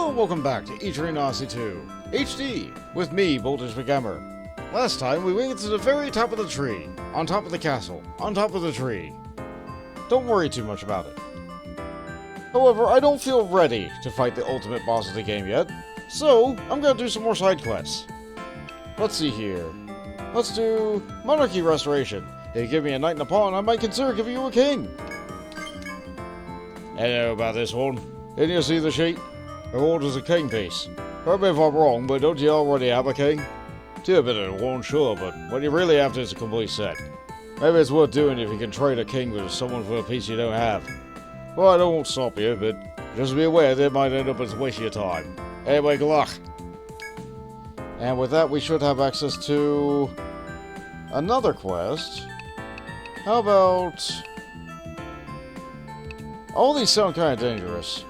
Hello and welcome back to Etrian Odyssey 2 HD with me, McGammar. Last time we went to the very top of the tree, on top of the castle, on top of the tree. Don't worry too much about it. However, I don't feel ready to fight the ultimate boss of the game yet, so I'm gonna do some more side quests. Let's see here. Let's do Monarchy Restoration. If you give me a knight and a pawn, I might consider giving you a king. I know about this one. Didn't you see the sheet? It orders a king piece. Correct me if I'm wrong, but don't you already have a king? Two a bit of one, sure, but what you really have to is a complete set. Maybe it's worth doing if you can trade a king with someone for a piece you don't have. Well, I don't stop you, but just be aware that it might end up as a waste of your time. Anyway, good luck. And with that, we should have access to another quest. How about... all these sound kind of dangerous.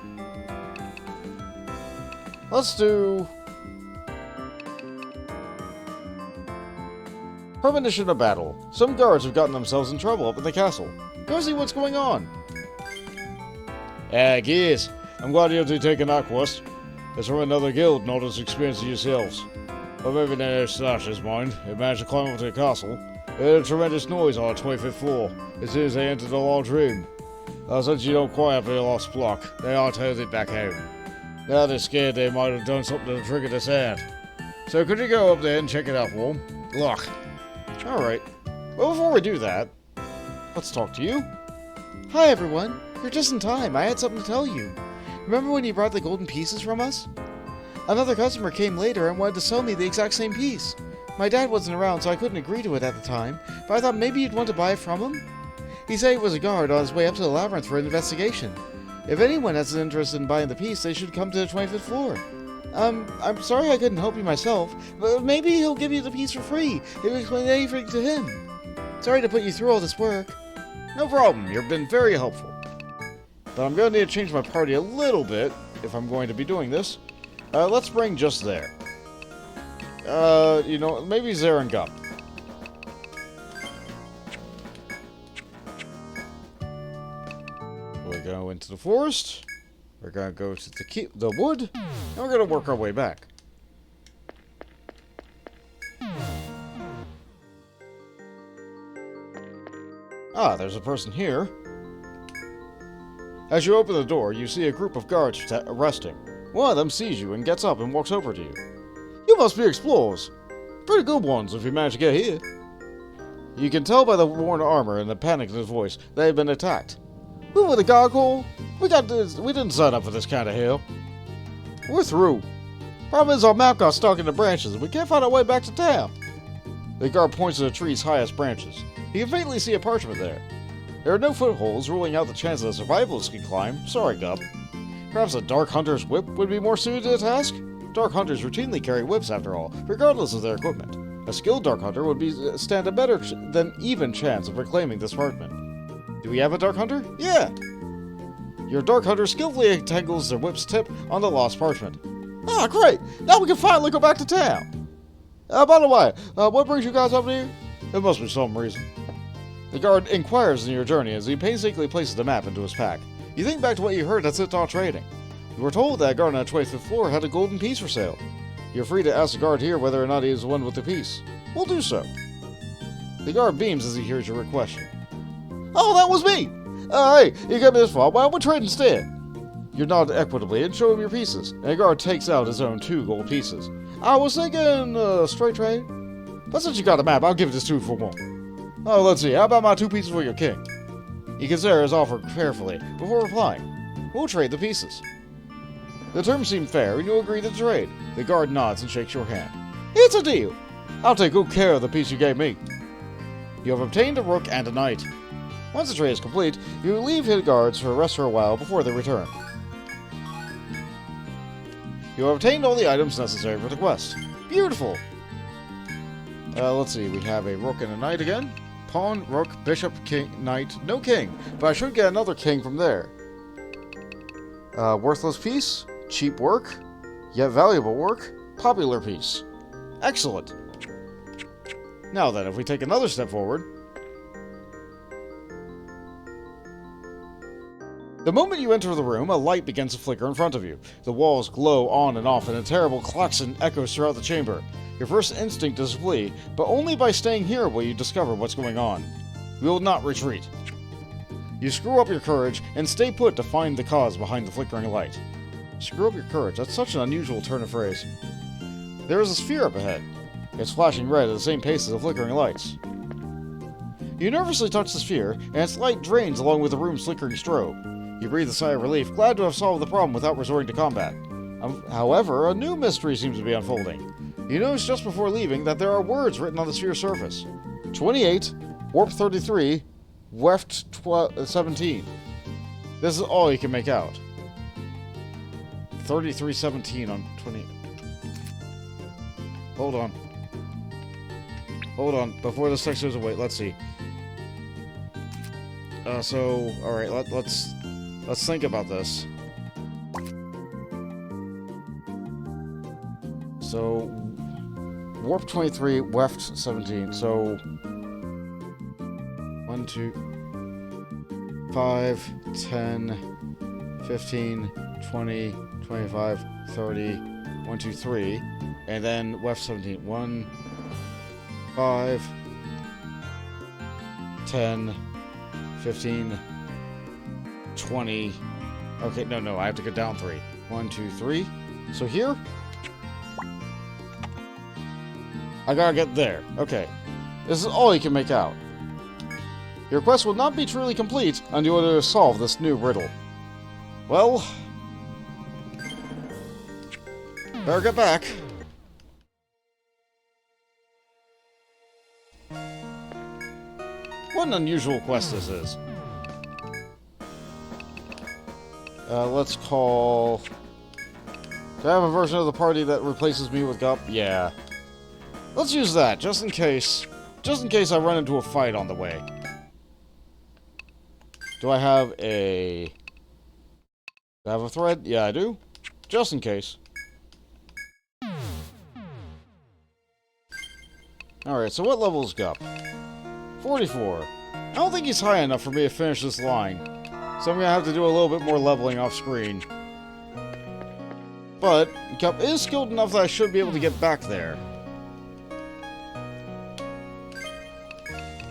Let's do... Premonition of battle. Some guards have gotten themselves in trouble up in the castle. Go see what's going on. Gears. I'm glad you're taking that quest. It's from another guild, not as experienced as yourselves. But maybe no slash his mind. They managed to climb up to the castle. They heard a tremendous noise on the 25th floor as soon as they entered the large room. Since you don't quite have your lost block, they are totally back home. Now they're scared they might have done something to trigger the sound. So could you go up there and check it out for them? Look. Alright. Well, before we do that, let's talk to you. Hi everyone. You're just in time. I had something to tell you. Remember when you brought the golden pieces from us? Another customer came later and wanted to sell me the exact same piece. My dad wasn't around, so I couldn't agree to it at the time, but I thought maybe you'd want to buy it from him? He said he was a guard on his way up to the labyrinth for an investigation. If anyone has an interest in buying the piece, they should come to the 25th floor. I'm sorry I couldn't help you myself, but maybe he'll give you the piece for free if you explain anything to him. Sorry to put you through all this work. No problem, you've been very helpful. But I'm going to need to change my party a little bit if I'm going to be doing this. Let's bring just there. You know, maybe Zare and Gup. We're going to go into the forest. We're going to go to the wood. And we're going to work our way back. Ah, there's a person here. As you open the door, you see a group of guards resting. One of them sees you and gets up and walks over to you. You must be explorers. Pretty good ones if you manage to get here. You can tell by the worn armor and the panic in his voice that they've been attacked. We were the gargoyle. We didn't sign up for this kind of hell. We're through. Problem is our map got stuck in the branches and we can't find our way back to town. The guard points to the tree's highest branches. You can faintly see a parchment there. There are no footholds, ruling out the chance that a survivalist can climb. Sorry, Gup. Perhaps a Dark Hunter's whip would be more suited to the task? Dark Hunters routinely carry whips, after all, regardless of their equipment. A skilled Dark Hunter would stand a better than even chance of reclaiming this parchment. Do we have a Dark Hunter? Yeah! Your Dark Hunter skillfully entangles their whip's tip on the lost parchment. Ah, great! Now we can finally go back to town! By the way, what brings you guys up here? There must be some reason. The guard inquires in your journey as he painstakingly places the map into his pack. You think back to what you heard at Sit-Talk Trading. You were told that guard on the 25th floor had a golden piece for sale. You're free to ask the guard here whether or not he is the one with the piece. We'll do so. The guard beams as he hears your request. Oh, that was me! Hey, you got me this far, why don't we trade instead? You nod equitably and show him your pieces, and the guard takes out his own 2 gold pieces. I was thinking, straight trade. But since you got the map, I'll give this 2 for 1. Oh, let's see, how about my 2 pieces for your king? You consider his offer carefully before replying. We'll trade the pieces. The terms seem fair, and you agree to trade. The guard nods and shakes your hand. It's a deal. I'll take good care of the piece you gave me. You have obtained a rook and a knight. Once the trade is complete, you leave the guards to rest for a while before they return. You have obtained all the items necessary for the quest. Beautiful! Let's see, we have a rook and a knight again. Pawn, rook, bishop, king, knight, no king, but I should get another king from there. Worthless piece, cheap work, yet valuable work, popular piece. Excellent! Now then, if we take another step forward... The moment you enter the room, a light begins to flicker in front of you. The walls glow on and off, and a terrible klaxon echoes throughout the chamber. Your first instinct is to flee, but only by staying here will you discover what's going on. We will not retreat. You screw up your courage and stay put to find the cause behind the flickering light. Screw up your courage, that's such an unusual turn of phrase. There is a sphere up ahead. It's flashing red at the same pace as the flickering lights. You nervously touch the sphere, and its light drains along with the room's flickering strobe. You breathe a sigh of relief, glad to have solved the problem without resorting to combat. However, a new mystery seems to be unfolding. You notice just before leaving that there are words written on the sphere's surface. 28, warp 33, weft 17. This is all you can make out. 3317 on 20. Hold on. Hold on. Before this text goes away, let's see. Alright, let's think about this. So, warp 23, weft 17. So, 1, 2, 5, 10, 15, 20, 25, 30, 1, 2, 3, and then weft 17. 1, 5, 10, 15, 20. Okay, no, I have to go down 3. 1, 2, 3. So here? I gotta get there. Okay. This is all you can make out. Your quest will not be truly complete until you solve this new riddle. Well... better get back. What an unusual quest this is. Let's call... Do I have a version of the party that replaces me with Gup? Yeah. Let's use that, just in case I run into a fight on the way. Do I have a... Do I have a thread? Yeah, I do. Just in case. Alright, so what level is Gup? 44. I don't think he's high enough for me to finish this line. So I'm gonna have to do a little bit more leveling off screen. But, Gup is skilled enough that I should be able to get back there.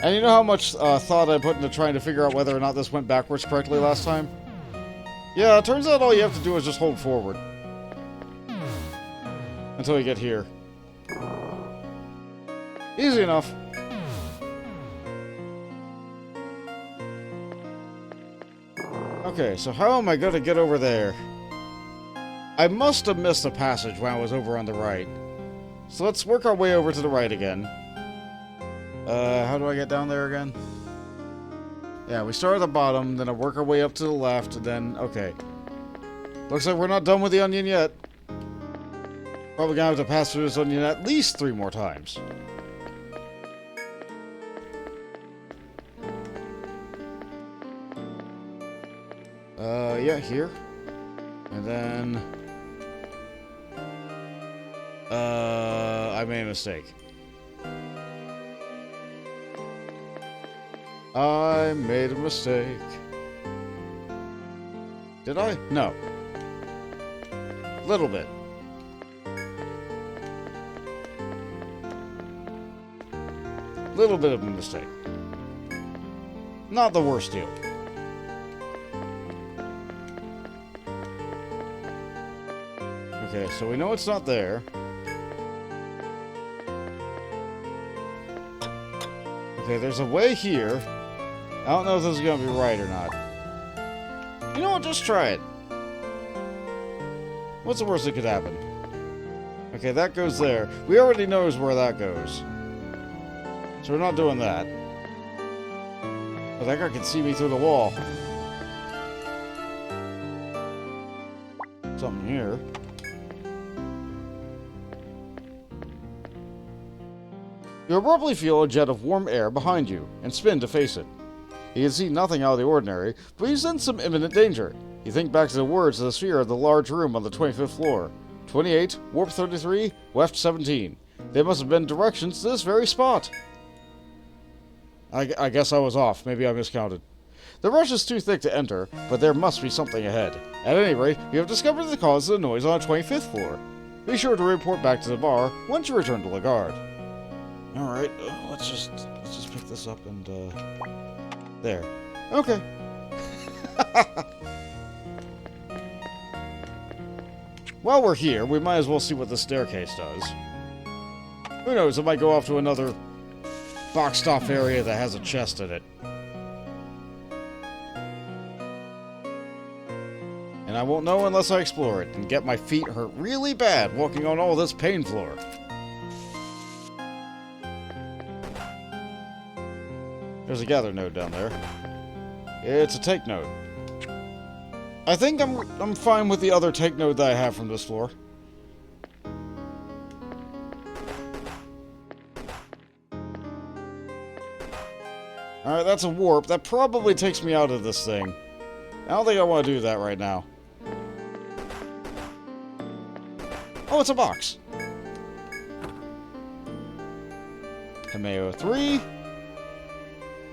And you know how much thought I put into trying to figure out whether or not this went backwards correctly last time? Yeah, it turns out all you have to do is just hold forward. Until you get here. Easy enough. Okay, so how am I going to get over there? I must have missed a passage when I was over on the right. So let's work our way over to the right again. How do I get down there again? Yeah, we start at the bottom, then I work our way up to the left, and then... okay. Looks like we're not done with the onion yet. Probably gonna have to pass through this onion at least 3 more times. Yeah, here. And then... I made a mistake. I made a mistake. Did I? No. Little bit. Little bit of a mistake. Not the worst deal. Okay, so we know it's not there. Okay, there's a way here. I don't know if this is going to be right or not. You know what? Just try it. What's the worst that could happen? Okay, that goes there. We already knows where that goes. So we're not doing that. But that guy can see me through the wall. Something here. You abruptly feel a jet of warm air behind you, and spin to face it. You can see nothing out of the ordinary, but you sense some imminent danger. You think back to the words of the sphere of the large room on the 25th floor. 28, warp 33, weft 17. They must have been directions to this very spot. I guess I was off. Maybe I miscounted. The rush is too thick to enter, but there must be something ahead. At any rate, you have discovered the cause of the noise on the 25th floor. Be sure to report back to the bar once you return to the guard. Alright, let's just pick this up and, there. Okay. While we're here, we might as well see what the staircase does. Who knows, it might go off to another boxed off area that has a chest in it. And I won't know unless I explore it and get my feet hurt really bad walking on all this pain floor. There's a gather node down there. It's a take node. I think I'm fine with the other take node that I have from this floor. Alright, that's a warp. That probably takes me out of this thing. I don't think I want to do that right now. Oh, it's a box. Kameo 3.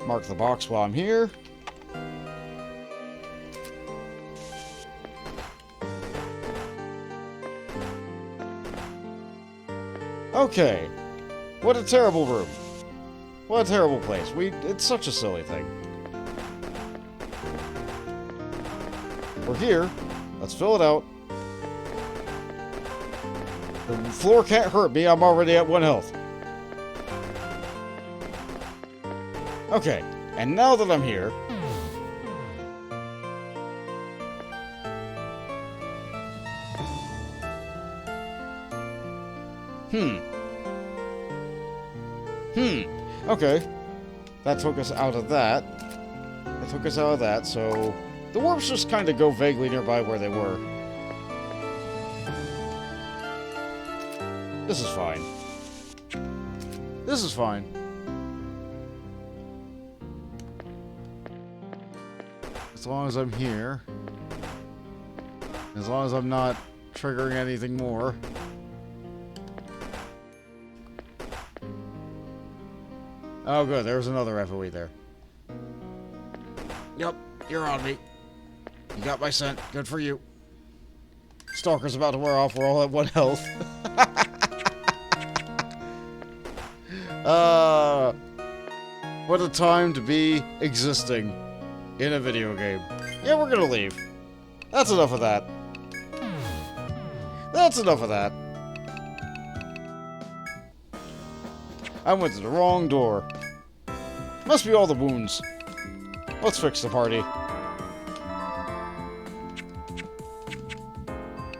Mark the box while I'm here. Okay. What a terrible room. What a terrible place. It's such a silly thing. We're here. Let's fill it out. The floor can't hurt me. I'm already at 1 health. Okay. And now that I'm here... Okay. That took us out of that. So... The warps just kind of go vaguely nearby where they were. This is fine. This is fine. As long as I'm here. As long as I'm not triggering anything more. Oh good, there's another FOE there. Yep, you're on me. You got my scent. Good for you. Stalker's about to wear off. We're all at 1 health. What a time to be existing in a video game. Yeah, we're gonna leave. That's enough of that. That's enough of that. I went to the wrong door. Must be all the wounds. Let's fix the party.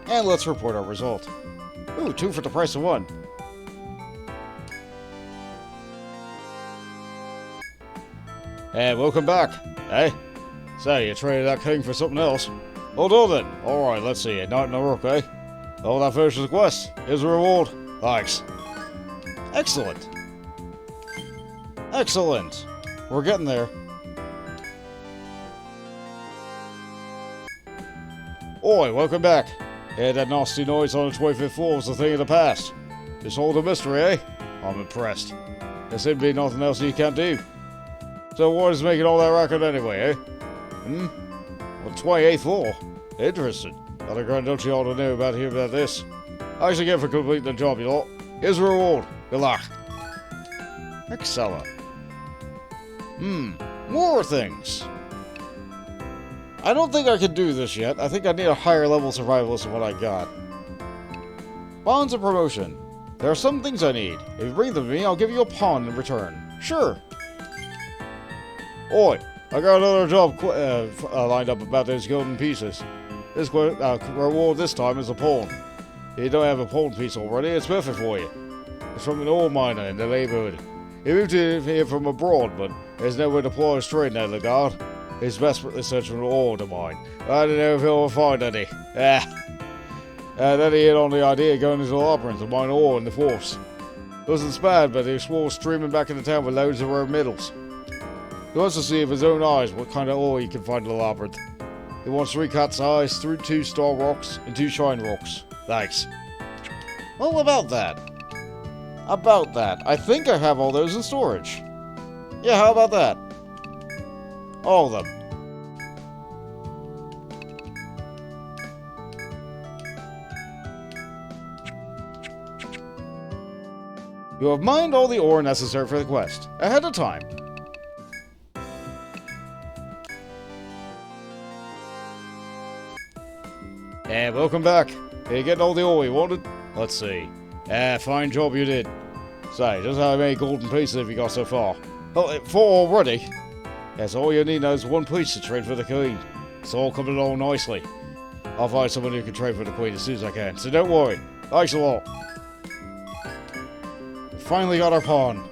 And let's report our result. Ooh, 2 for the price of 1. And welcome back. Hey? So, you traded that king for something else? Hold on then. Alright, let's see. A knight and a rook, eh? All that finishes the quest. Here's a reward. Thanks. Excellent. Excellent. We're getting there. Oi, welcome back. Yeah, that nasty noise on the 25th floor was a thing of the past. It's all a mystery, eh? I'm impressed. There seems to be nothing else you can't do. So what is making all that racket anyway, eh? Well, 28th floor. Interesting. But I don't you all to know about this. Thanks again for completing the job, you lot. Here's a reward. Good luck. Excellent. More things. I don't think I can do this yet. I think I need a higher level survivalist than what I got. Bonds of promotion. There are some things I need. If you bring them to me, I'll give you a pawn in return. Sure. Oi, I got another job lined up about those golden pieces. This reward this time is a pawn. If you don't have a pawn piece already, it's perfect for you. It's from an ore miner in the neighborhood. He moved here from abroad, but there's nowhere to deploy his trade now, the guard. He's desperately searching for ore to mine. I don't know if he'll find any. Then he hit on the idea of going into the labyrinth to mine ore in the force. It wasn't bad, but he swore streaming back into town with loads of rare metals. He wants to see with his own eyes what kind of ore he can find in the labyrinth. He wants 3 cat's eyes, 2 star rocks, and 2 shine rocks. Thanks. Well, about that. I think I have all those in storage. Yeah, how about that? All of them. You have mined all the ore necessary for the quest, ahead of time. And welcome back. Are you getting all the ore you wanted? Let's see. Fine job you did. Say, just how many golden pieces have you got so far? Oh, 4 already? Yes, all you need now is 1 piece to trade for the queen. It's all coming along nicely. I'll find someone who can trade for the queen as soon as I can, so don't worry. Thanks a lot. We finally got our pawn.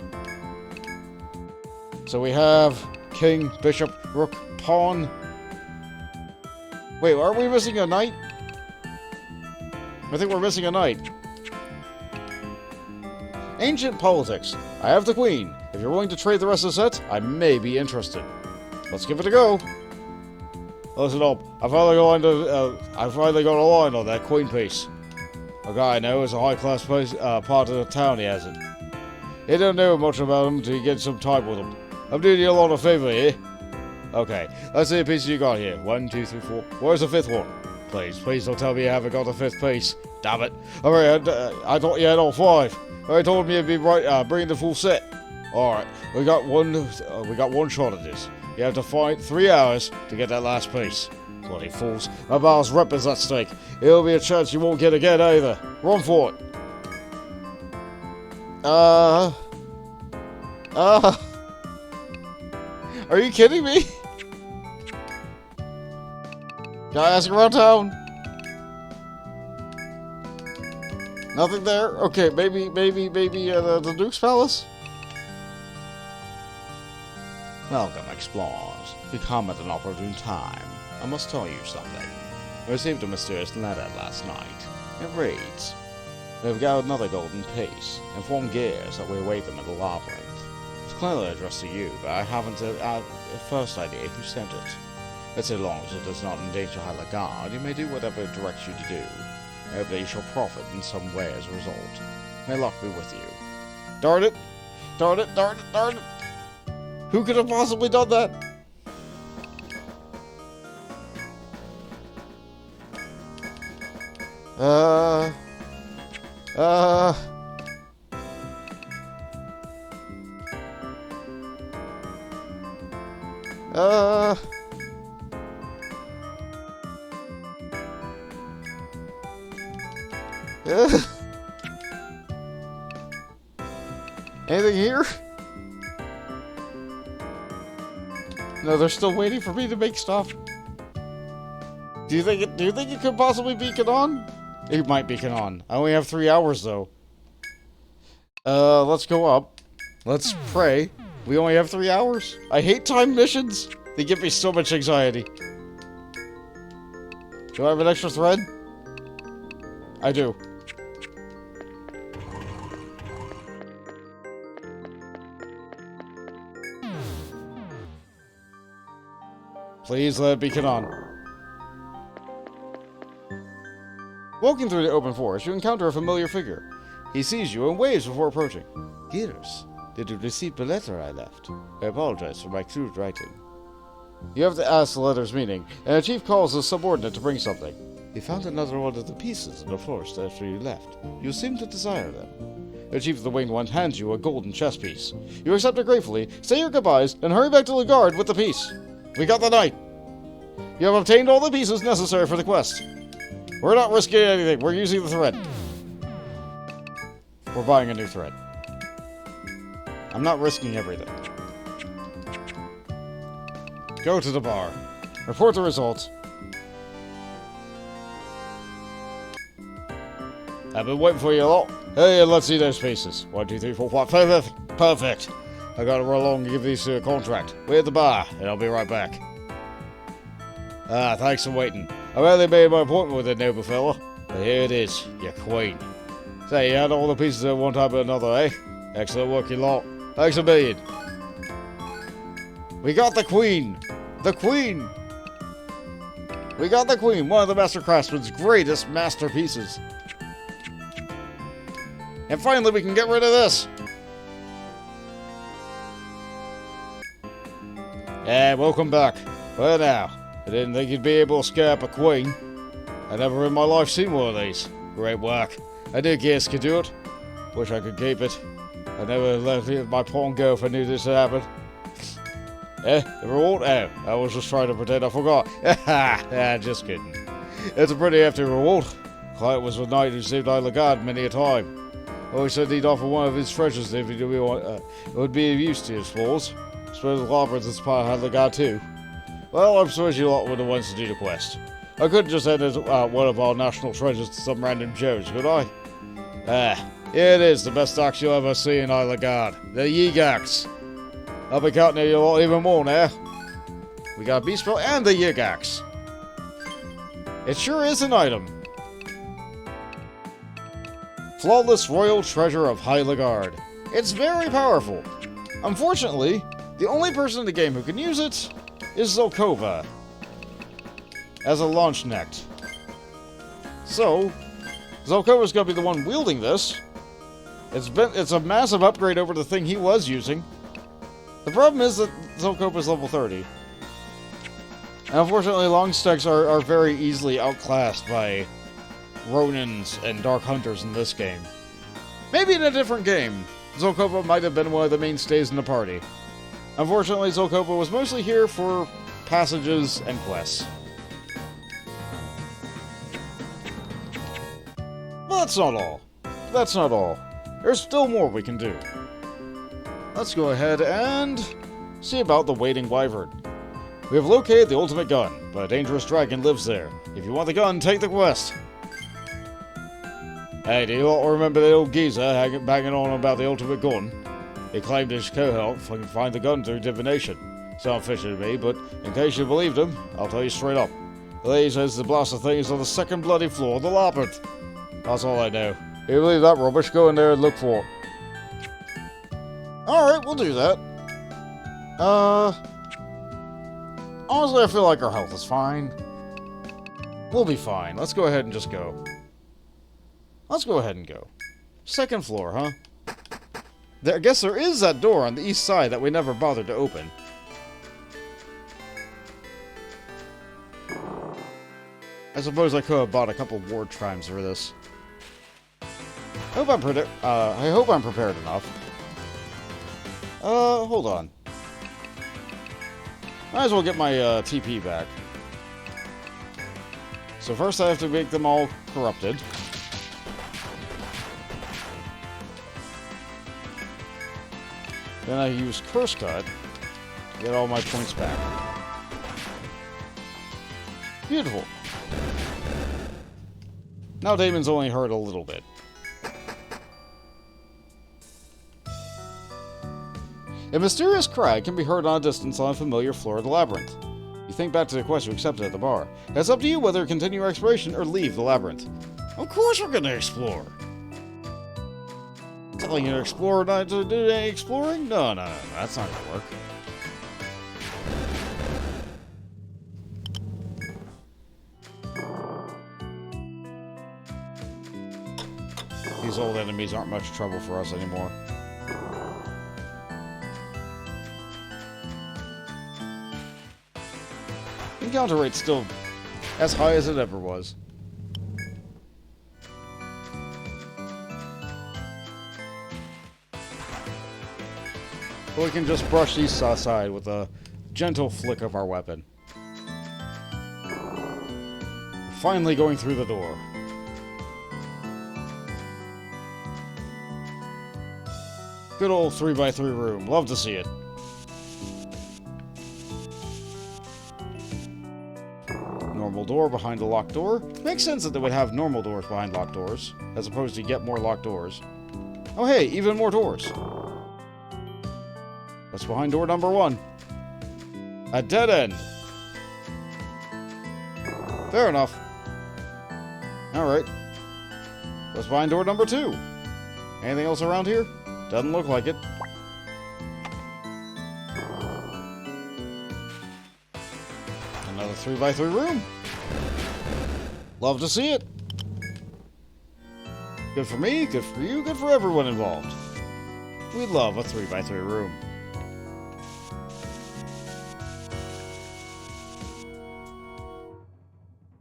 So we have king, bishop, rook, pawn. Wait, are we missing a knight? I think we're missing a knight. Ancient politics. I have the queen. If you're willing to trade the rest of the set, I may be interested. Let's give it a go. Listen up. I finally got a line on that queen piece. A guy I know is a high-class part of the town he has it. You don't know much about him until you get some time with him. I'm doing you a lot of favor here. Okay, let's see the pieces you got here. 1, 2, 3, 4. Where's the 5th one? Please don't tell me you haven't got the 5th piece. Damn it. Alright, I thought you had all 5. I told me you'd be bringing the full set. Alright, we got one shot at this. You have to fight 3 hours to get that last piece. Bloody fools. My bar's rep is at stake. It'll be a chance you won't get again either. Run for it. Are you kidding me? Can I ask around town? Nothing there? Okay, maybe the Duke's Palace? Welcome, explorers. You come at an opportune time. I must tell you something. I received a mysterious letter last night. It reads, "We've got another golden piece. Inform Gears that we await them in the labyrinth." It's clearly addressed to you, but I haven't a first idea who sent it. But so long as it does not endanger High Guard, you may do whatever it directs you to do. I hope that you shall profit in some way as a result. May luck be with you. Darn it! Darn it! Darn it! Darn it! Who could have possibly done that? Anything here? No, they're still waiting for me to make stuff. Do you think it could possibly be Kanon? It might be Kanon. I only have 3 hours though. Let's go up. Let's pray. We only have 3 hours. I hate time missions. They give me so much anxiety. Do I have an extra thread? I do. Please let it be Kanon. Walking through the open forest, you encounter a familiar figure. He sees you and waves before approaching. Gears, did you receive the letter I left? I apologize for my crude writing. You have to ask the letter's meaning, and the chief calls his subordinate to bring something. He found another one of the pieces in the forest after you left. You seem to desire them. The chief of the winged one hands you a golden chess piece. You accept it gratefully, say your goodbyes, and hurry back to the guard with the piece. We got the knight. You have obtained all the pieces necessary for the quest. We're not risking anything. We're using the thread. We're buying a new thread. I'm not risking everything. Go to the bar. Report the results. I've been waiting for you lot. Hey, let's see those pieces. 1, 2, 3, 4, 5. Perfect. Perfect. I gotta run along and give these a contract. Wait at the bar, and I'll be right back. Thanks for waiting. I barely made my appointment with that noble fella. But here it is, your queen. Say, you had all the pieces at one time or another, eh? Excellent work, you lot. Thanks a million. We got the queen! The queen! We got the queen, one of the master craftsman's greatest masterpieces. And finally, we can get rid of this. And welcome back. Well now, I didn't think you'd be able to scare up a queen. I never in my life seen one of these. Great work. I knew Gears could do it. Wish I could keep it. I never let my pawn go if I knew this would happen. The reward? Oh, I was just trying to pretend I forgot. Just kidding. It's a pretty hefty reward. Client was a knight who saved Isle of God many a time. Always said he'd offer one of his treasures if he would be of use to his explorers. Suppose the labyrinth is part of Isle of God too. Well, I'm suppose you lot were the ones to do the quest. I couldn't just hand one of our national treasures to some random Joes, could I? Here it is, the best axe you'll ever see in Isle of God. The Yigax. I'll be counting you lot even more now. We got a beast spell and the Yigax. It sure is an item. Flawless Royal Treasure of Hyligard. It's very powerful. Unfortunately, the only person in the game who can use it is Zelkova as a launch necked. So, Zelkova's gonna be the one wielding this. It's a massive upgrade over the thing he was using. The problem is that Zelkova's level 30. And unfortunately, longsticks are very easily outclassed by Ronins and Dark Hunters in this game. Maybe in a different game, Zelkova might have been one of the mainstays in the party. Unfortunately, Zelkova was mostly here for passages and quests. But that's not all. That's not all. There's still more we can do. Let's go ahead and see about the waiting Wyvern. We have located the ultimate gun, but a dangerous dragon lives there. If you want the gun, take the quest. Hey, do you all remember the old geezer banging on about the ultimate gun? He claimed his cohort can find the gun through divination. Sound fishy to me, but in case you believed him, I'll tell you straight up. The lady says the blaster thing is on the second bloody floor of the labyrinth. That's all I know. If you believe that rubbish, go in there and look for it. Alright, we'll do that. Honestly, I feel like our health is fine. We'll be fine. Let's go ahead and just go. Let's go ahead and go. Second floor, huh? I guess there is that door on the east side that we never bothered to open. I suppose I could have bought a couple ward chimes for this. I hope I'm prepared enough. Hold on. Might as well get my TP back. So first I have to make them all corrupted. Then I use Curse Cut to get all my points back. Beautiful. Now Damon's only hurt a little bit. A mysterious cry can be heard on a distance on a familiar floor of the labyrinth. You think back to the quest you accepted at the bar. It's up to you whether to continue your exploration or leave the labyrinth. Of course we're gonna explore! Telling you to explore not to do any exploring? No, that's not gonna work. These old enemies aren't much trouble for us anymore. Encounter rate's still as high as it ever was. But we can just brush these aside with a gentle flick of our weapon. We're finally going through the door. Good old 3x3 room. Love to see it. Normal door behind the locked door. Makes sense that they would have normal doors behind locked doors, as opposed to get more locked doors. Oh hey, even more doors. What's behind door number 1? A dead end. Fair enough. Alright. What's behind door number 2? Anything else around here? Doesn't look like it. Another 3x3 room. Love to see it. Good for me, good for you, good for everyone involved. We love a 3x3 room.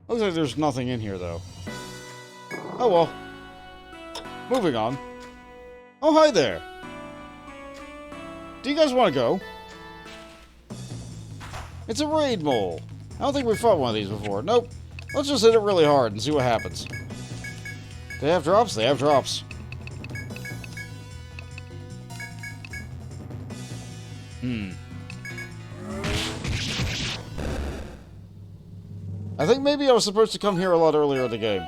Looks like there's nothing in here, though. Oh well. Moving on. Oh, hi there. Do you guys want to go? It's a raid mole. I don't think we've fought one of these before. Nope. Let's just hit it really hard and see what happens. They have drops? They have drops. I think maybe I was supposed to come here a lot earlier in the game.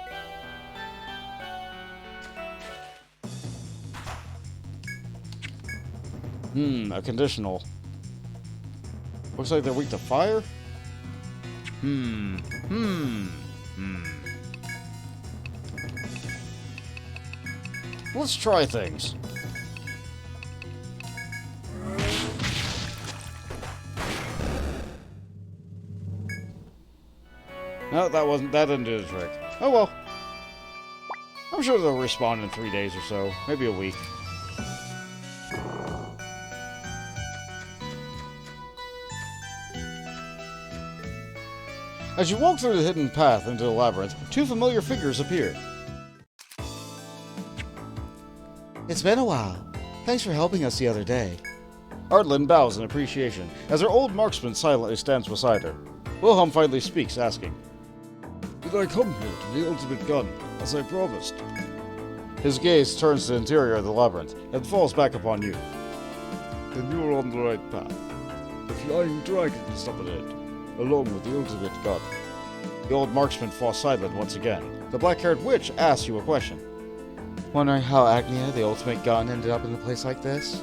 A conditional. Looks like they're weak to fire? Let's try things. No, that didn't do the trick. Oh well. I'm sure they'll respawn in 3 days or so. Maybe a week. As you walk through the hidden path into the labyrinth, 2 familiar figures appear. It's been a while. Thanks for helping us the other day. Artlin bows in appreciation, as her old marksman silently stands beside her. Wilhelm finally speaks, asking, "Did I come here to the ultimate gun, as I promised?" His gaze turns to the interior of the labyrinth, and falls back upon you. "Then you're on the right path. The flying dragon is up ahead, along with the ultimate gun." The old marksman falls silent once again. The black-haired witch asks you a question. Wondering how Agnia, the ultimate gun, ended up in a place like this?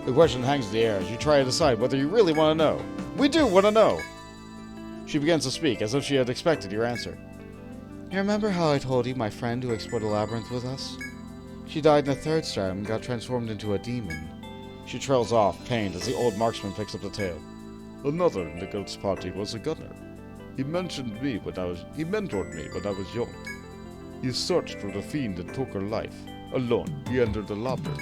The question hangs in the air as you try to decide whether you really want to know. We do want to know! She begins to speak, as if she had expected your answer. You remember how I told you my friend who explored the labyrinth with us? She died in the 3rd stratum and got transformed into a demon. She trails off, pained, as the old marksman picks up the tale. "Another in the goat's party was a gunner. He mentored me when I was young. He searched for the fiend and took her life. Alone, he entered the labyrinth.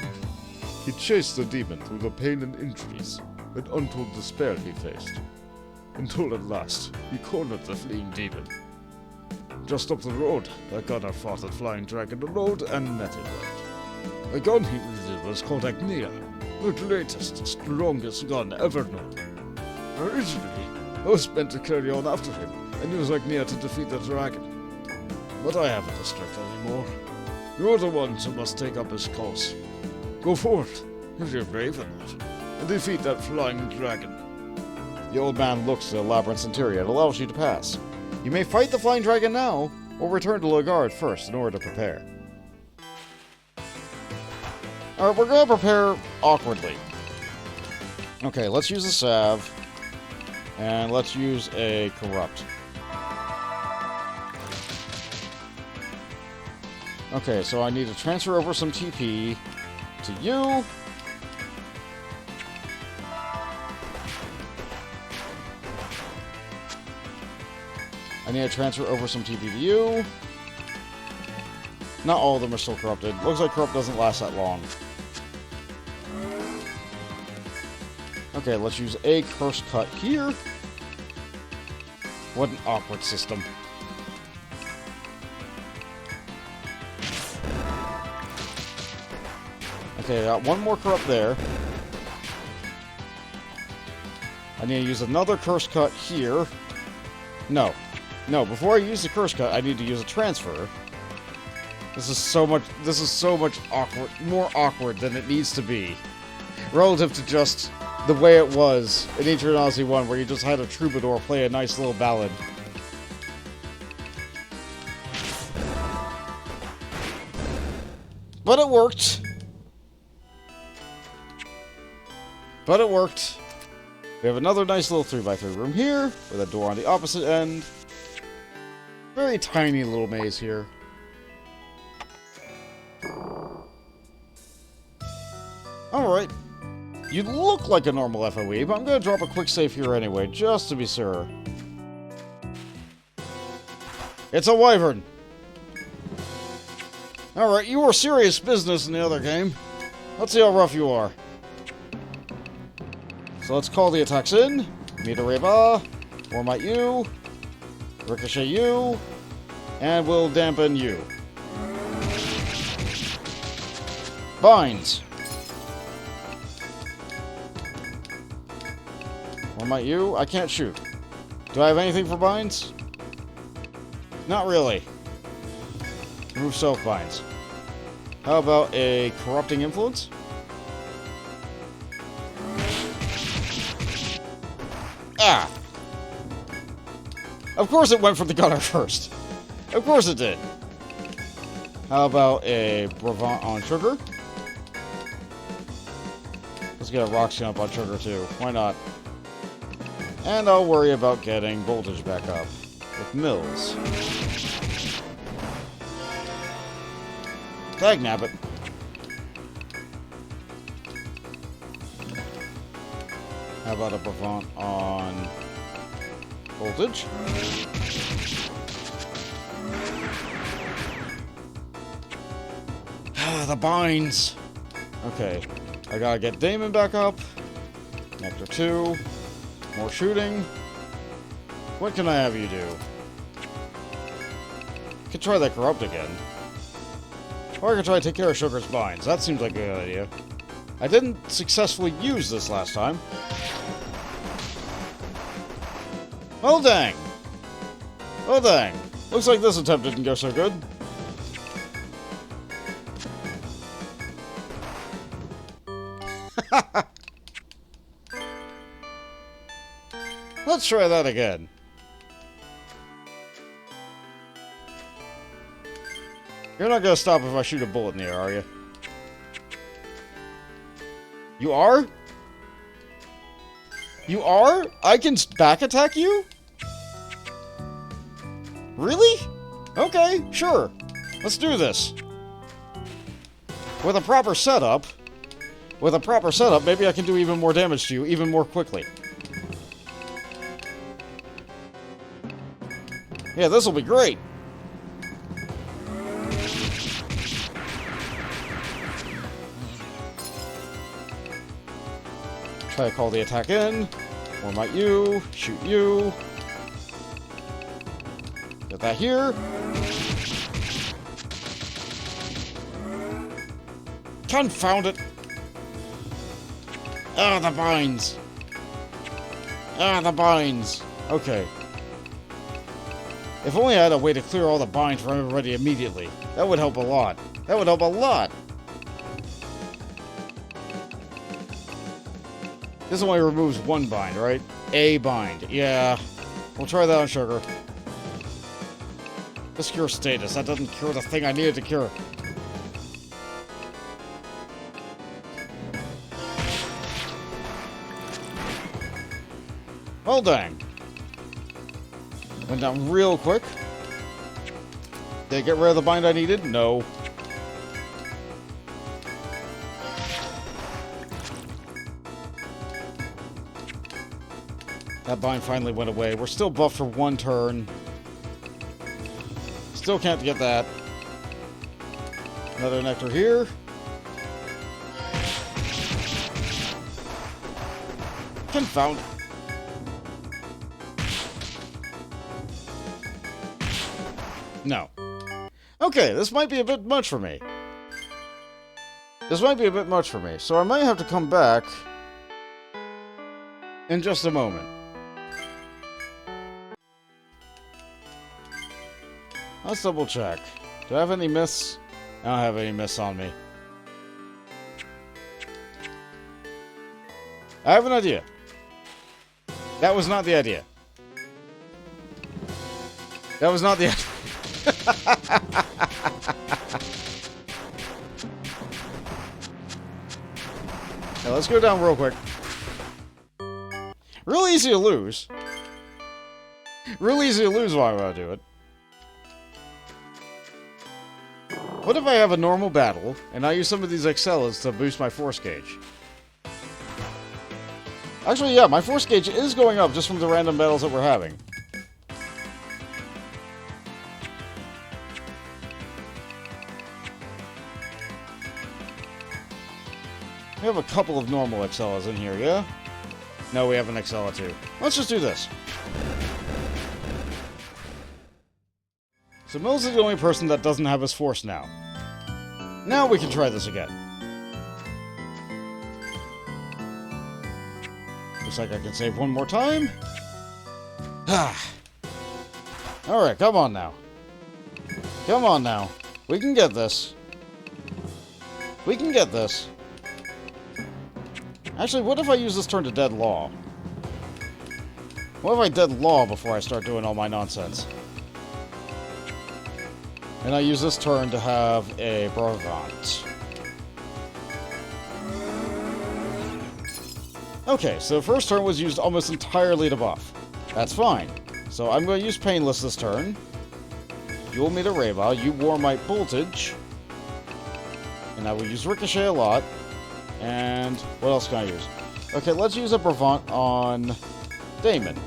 He chased the demon through the pain and injuries, and untold despair he faced. Until at last, he cornered the fleeing demon. Just up the road, the gunner fought the flying dragon alone and met it right. The gun he wielded was called Agnia, the greatest, strongest gun ever known. Originally, I was meant to carry on after him and use Agnia to defeat the dragon. But I haven't the strength anymore. You're the ones who must take up his cause. Go forth, if you're brave enough, and defeat that flying dragon." The old man looks to the labyrinth's interior and allows you to pass. You may fight the flying dragon now, or return to Lagard first in order to prepare. Alright, we're going to prepare awkwardly. Okay, let's use a salve. And let's use a corrupt. Okay, so I need to transfer over some TP to you. I need to transfer over some TP to you. Not all of them are still corrupted. Looks like corrupt doesn't last that long. Okay, let's use a curse cut here. What an awkward system. Okay, I got one more corrupt there. I need to use another curse cut here. No, before I use the curse cut, I need to use a transfer. This is so much awkward, more awkward than it needs to be. Relative to just the way it was in Etrian Odyssey 1, where you just had a troubadour play a nice little ballad. But it worked. We have another nice little 3x3 room here, with a door on the opposite end. Very tiny little maze here. Alright. You look like a normal FOE, but I'm going to drop a quick save here anyway, just to be sure. It's a Wyvern! Alright, you were serious business in the other game. Let's see how rough you are. So let's call the attacks in. Meter Reba, Warmite you, Ricochet you, and we'll dampen you. Binds. might you? I can't shoot. Do I have anything for binds? Not really. Remove self binds. How about a corrupting influence? Ah! Of course it went for the gunner first. Of course it did. How about a Bravant on trigger? Let's get a Roxy up on trigger too. Why not? And I'll worry about getting voltage back up with Mills. Tag nab it. How about a Bravant on voltage? The binds. Okay. I gotta get Damon back up. Nectar 2. More shooting. What can I have you do? Could try that corrupt again. Or I could try to take care of Sugar's binds. That seems like a good idea. I didn't successfully use this last time. Oh dang! Oh dang! Looks like this attempt didn't go so good. Let's try that again. You're not gonna stop if I shoot a bullet in the air, are you? You are? You are? I can back attack you? Really? Okay, sure. Let's do this. With a proper setup, maybe I can do even more damage to you even more quickly. Yeah, this'll be great. Try to call the attack in. Or might you? Shoot you. Get that here. Confound it. Ah, the binds. Ah, the binds. Okay. If only I had a way to clear all the binds from everybody immediately. That would help a lot. That would help a lot. This only removes one bind, right? A bind. Yeah. We'll try that on Sugar. Let's cure status. That doesn't cure the thing I needed to cure. Well, dang. Went down real quick. Did I get rid of the bind I needed? No. That bind finally went away. We're still buffed for one turn. Still can't get that. Another nectar here. Confound. No. Okay, this might be a bit much for me. So I might have to come back in just a moment. Let's double check. Do I have any myths? I don't have any myths on me. I have an idea. That was not the idea. That was not the idea. Now let's go down real quick. Real easy to lose. Real easy to lose while I'm about to do it. What if I have a normal battle, and I use some of these Excellas to boost my force gauge? Actually, yeah, my force gauge is going up just from the random battles that we're having. We have a couple of normal Excellas in here, yeah? No, we have an Excella too. Let's just do this. So Mills is the only person that doesn't have his force now. Now we can try this again. Looks like I can save one more time. Alright, come on now. Come on now. We can get this. We can get this. Actually, what if I use this turn to dead law? What if I dead law before I start doing all my nonsense? And I use this turn to have a Bravant. Okay, so the first turn was used almost entirely to buff. That's fine. So I'm going to use Painless this turn. Dual Meter Reva, you Warmite Voltage. And I will use Ricochet a lot. And what else can I use? Okay, let's use a Bravant on Damon.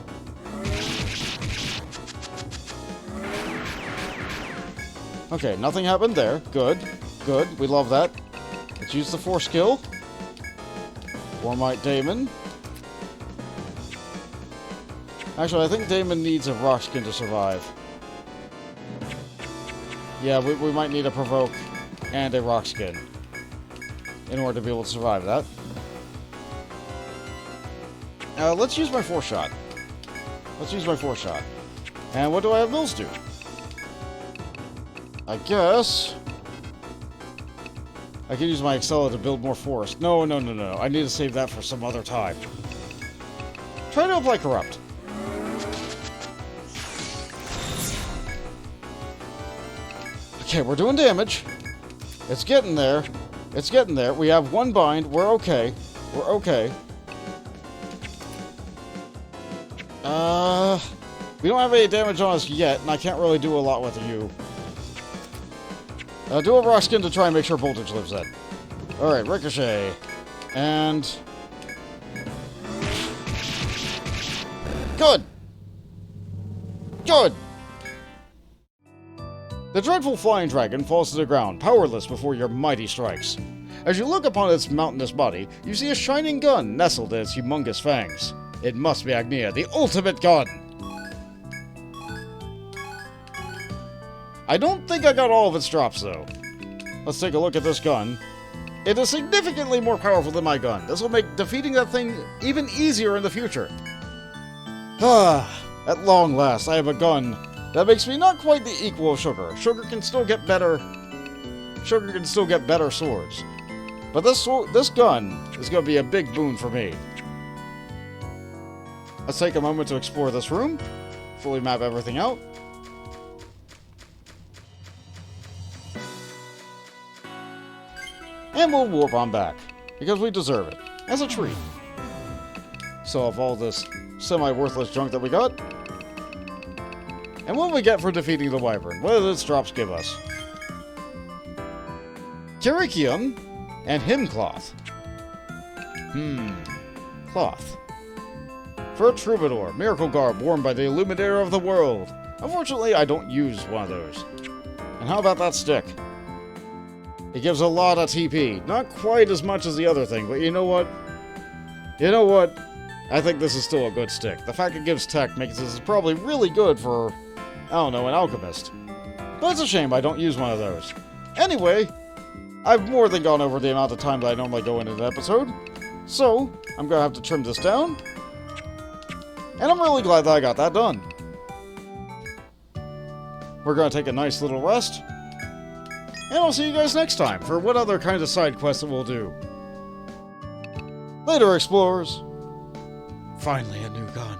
Okay, nothing happened there. Good. Good. We love that. Let's use the Force skill. Warmite Damon. Actually, I think Damon needs a Rock Skin to survive. Yeah, we might need a Provoke and a Rock Skin in order to be able to survive that. Let's use my Force Shot. Let's use my Force Shot. And what do I have Mills do? I guess I can use my Excella to build more force. No. I need to save that for some other time. Try to apply Corrupt. Okay, we're doing damage. It's getting there. It's getting there. We have one bind. We're okay. We're okay. We don't have any damage on us yet, and I can't really do a lot with you. Do a Rock Skin to try and make sure Voltage lives in. Alright, Ricochet. And... Good! Good! The dreadful flying dragon falls to the ground, powerless before your mighty strikes. As you look upon its mountainous body, you see a shining gun nestled in its humongous fangs. It must be Agnia, the ultimate gun! I don't think I got all of its drops, though. Let's take a look at this gun. It is significantly more powerful than my gun. This will make defeating that thing even easier in the future. At long last, I have a gun that makes me not quite the equal of Sugar. Sugar can still get better swords. But this gun is going to be a big boon for me. Let's take a moment to explore this room. Fully map everything out. And we'll warp on back, because we deserve it, as a treat. So of all this semi-worthless junk that we got, and what do we get for defeating the Wyvern? What do its drops give us? Kirikium and Hymn Cloth. Cloth. For a Troubadour, miracle garb worn by the Illuminator of the world. Unfortunately, I don't use one of those. And how about that stick? It gives a lot of TP. Not quite as much as the other thing, but you know what? You know what? I think this is still a good stick. The fact it gives tech makes this probably really good for, I don't know, an alchemist. But it's a shame I don't use one of those. Anyway, I've more than gone over the amount of time that I normally go into an episode. So, I'm going to have to trim this down. And I'm really glad that I got that done. We're going to take a nice little rest. And I'll see you guys next time for what other kinds of side quests that we'll do. Later, explorers. Finally, a new gun.